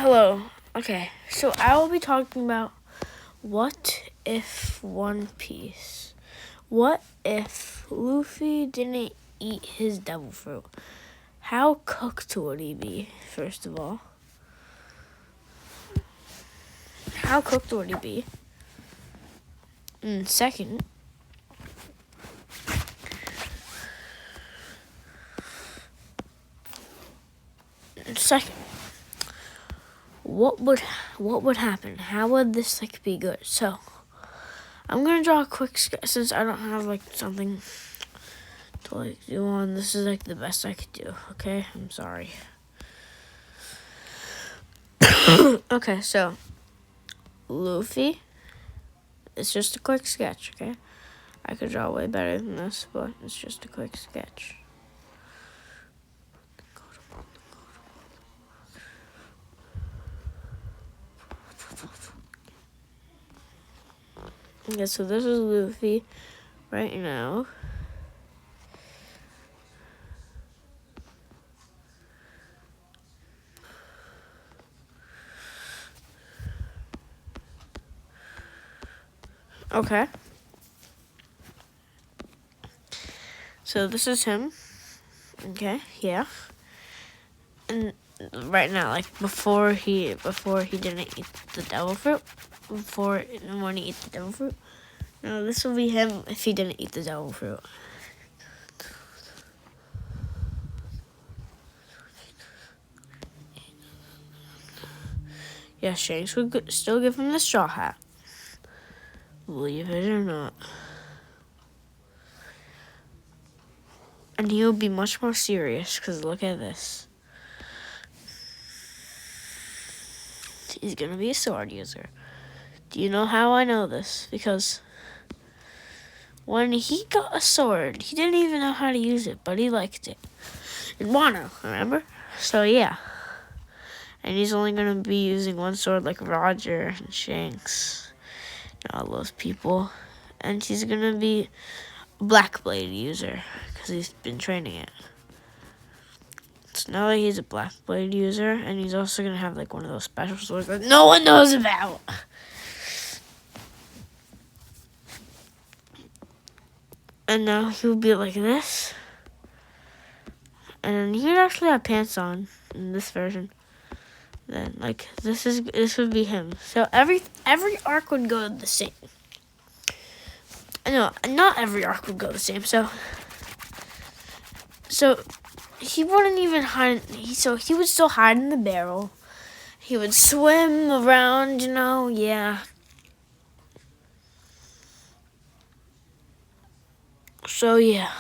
Hello. Okay, so I will be talking about what if One Piece. What if Luffy didn't eat his devil fruit? How cooked would he be, first of all? How cooked would he be? And second, what would happen? How would this be good? So I'm gonna draw a quick sketch since I don't have something to do on. This is the best I could do. Okay, I'm sorry. Okay, so Luffy. It's just a quick sketch. Okay, I could draw way better than this, but it's just a quick sketch. Okay, so this is Luffy right now. Okay. So this is him. Okay, yeah. And right now, before he didn't eat the devil fruit, when he ate the devil fruit. Now this will be him if he didn't eat the devil fruit. Yeah, Shanks would still give him the straw hat. Believe it or not. And he will be much more serious, because look at this. He's going to be a sword user. Do you know how I know this? Because when he got a sword, he didn't even know how to use it, but he liked it. In Wano, remember? So yeah. And he's only going to be using one sword like Roger and Shanks and all those people. And he's going to be a Black Blade user because he's been training it. So now that he's a Black Blade user, and he's also going to have one of those special swords that no one knows about. And now he will be like this. And he would actually have pants on in this version. Then this would be him. So every arc would go the same. No, not every arc would go the same. So he wouldn't even hide. He would still hide in the barrel. He would swim around, yeah. So yeah.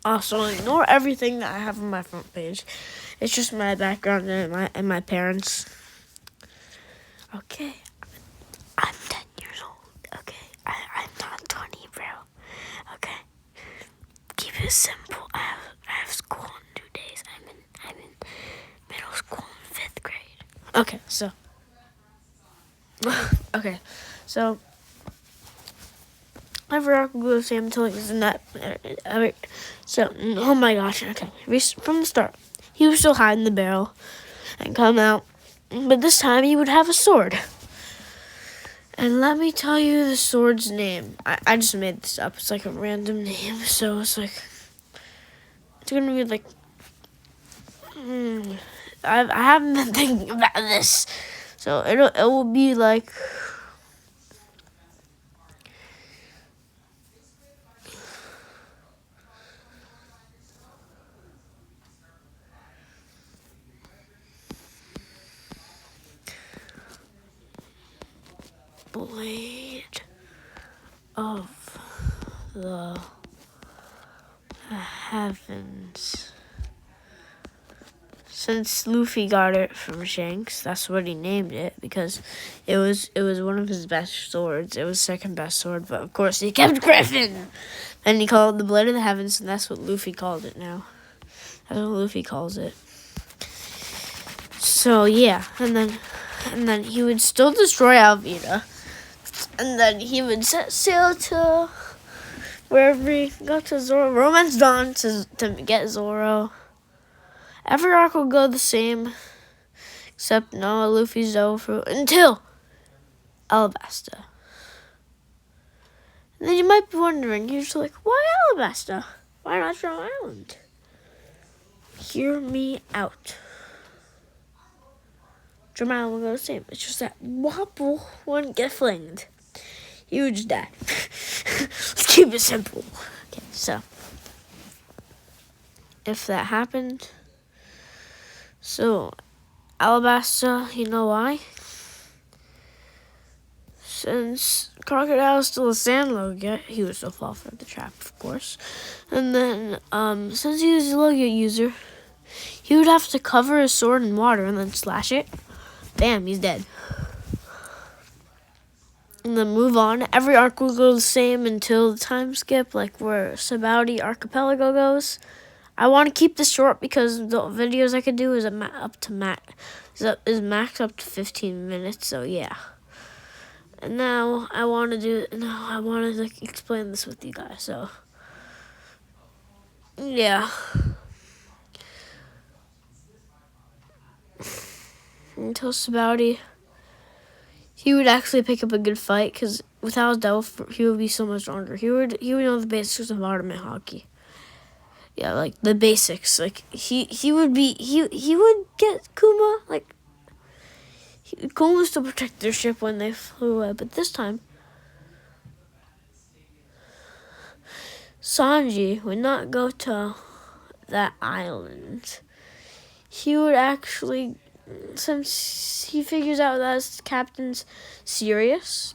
Also, ignore everything that I have on my front page. It's just my background and my parents. Okay, I'm 10 years old. Okay, I'm not 20, bro. Okay, keep it simple. I have school in 2 days. I'm in middle school in 5th grade. Okay, so every arc will go the same until he's in that. So, oh my gosh, okay. From the start, he would still hide in the barrel and come out. But this time, he would have a sword. And let me tell you the sword's name. I just made this up. It's a random name. So, it's going to be I haven't been thinking about this. So, it will be Blade of the Heavens. Since Luffy got it from Shanks, that's what he named it, because it was one of his best swords. It was second best sword, but of course he kept Griffin, and he called it the Blade of the Heavens, and that's what Luffy called it now. That's what Luffy calls it. So yeah, and then And then he would still destroy Alvita. And then he would set sail to wherever he got to Zoro. Romance Dawn to get Zoro. Every arc will go the same. Except no Luffy's over until Alabasta. And then you might be wondering, you're just like, why Alabasta? Why not Drum Island? Hear me out. Drum Island will go the same. It's just that Wapple wouldn't get flinged. He would just die. Let's keep it simple. Okay, so if that happened, so Alabasta, you know why? Since Crocodile's still a sand Logia, he would still fall for the trap, of course. And then, since he was a Logia user, he would have to cover his sword in water and then slash it. Bam, he's dead. And then move on. Every arc will go the same until the time skip, like where Sabaudi Archipelago goes. I want to keep this short because the videos I could do is max up to 15 minutes. So yeah. And now I want to explain this with you guys. So yeah. Until Sabaudi, he would actually pick up a good fight because without Delph, he would be so much stronger. He would know the basics of Ultimate Hockey. Yeah, like the basics. Like he would get Kuma. Like Kuma was to protect their ship when they flew away, but this time Sanji would not go to that island. He would actually, since he figures out that his captain's serious,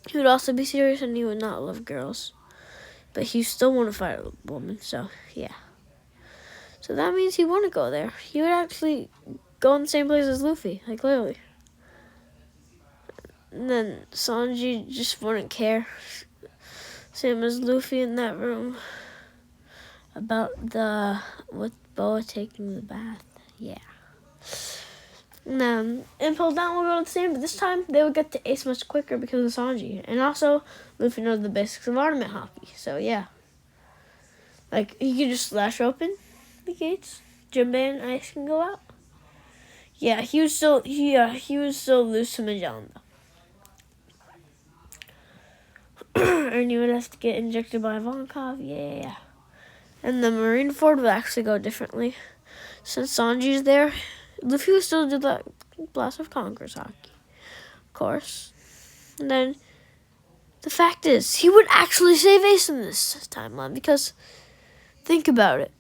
he would also be serious and he would not love girls. But he still want to fight a woman, so yeah. So that means he wouldn't go there. He would actually go in the same place as Luffy, like literally. And then Sanji just wouldn't care. Same as Luffy in that room. About with Boa taking the bath. Yeah. And then Impel Down will go the same, but this time they would get to Ace much quicker because of Sanji. And also, Luffy knows the basics of Ultimate Hockey. So yeah. Like, he can just slash open the gates. Jinbei and Ice can go out. Yeah, he was still loose to Magellan though. And you would have to get injected by Ivankov. Yeah. And the Marineford would actually go differently. Since Sanji's there, Luffy would still do that Blast of Conquerors hockey. Of course. And then the fact is, he would actually save Ace in this timeline because think about it.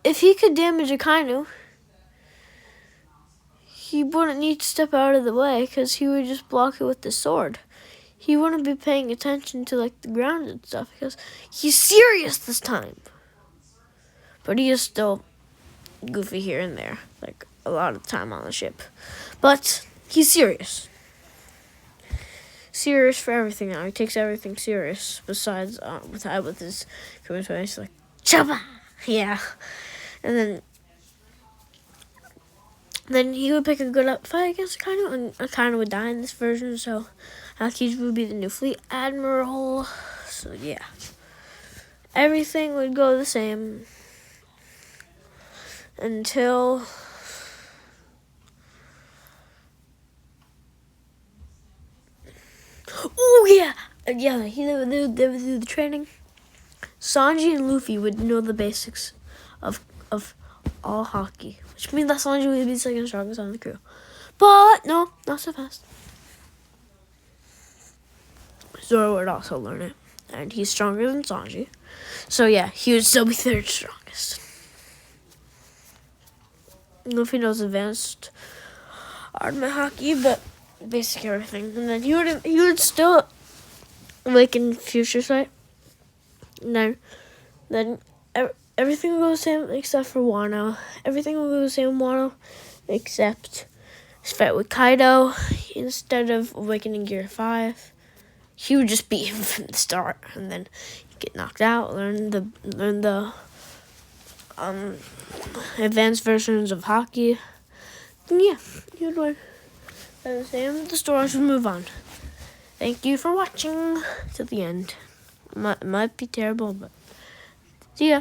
If he could damage a Kainu, he wouldn't need to step out of the way because he would just block it with the sword. He wouldn't be paying attention to like the ground and stuff because he's serious this time. But he is still goofy here and there, like a lot of time on the ship. But he's serious. Serious for everything now. He takes everything serious. Besides, with his commentary, he's like, Choppa! Yeah. And then he would pick a good up fight against Akainu, and Akainu would die in this version, so Aokiji would be the new fleet admiral. So yeah. Everything would go the same until they would do the training. Sanji and Luffy would know the basics of all hockey, which means that Sanji would be the second strongest on the crew. But no, not so fast. Zoro would also learn it, and he's stronger than Sanji. So yeah, he would still be third strongest. Luffy knows advanced Ultimate Hockey, but basic everything. And then he would still awaken Future Sight. And then everything will go the same except for Wano. Everything will go the same with Wano except his fight with Kaido. Instead of awakening Gear 5, he would just beat him from the start, and then get knocked out. Learn the advanced versions of hockey. Yeah, you'd win. By the same with the stores, we move on. Thank you for watching to the end. Might be terrible, but see ya.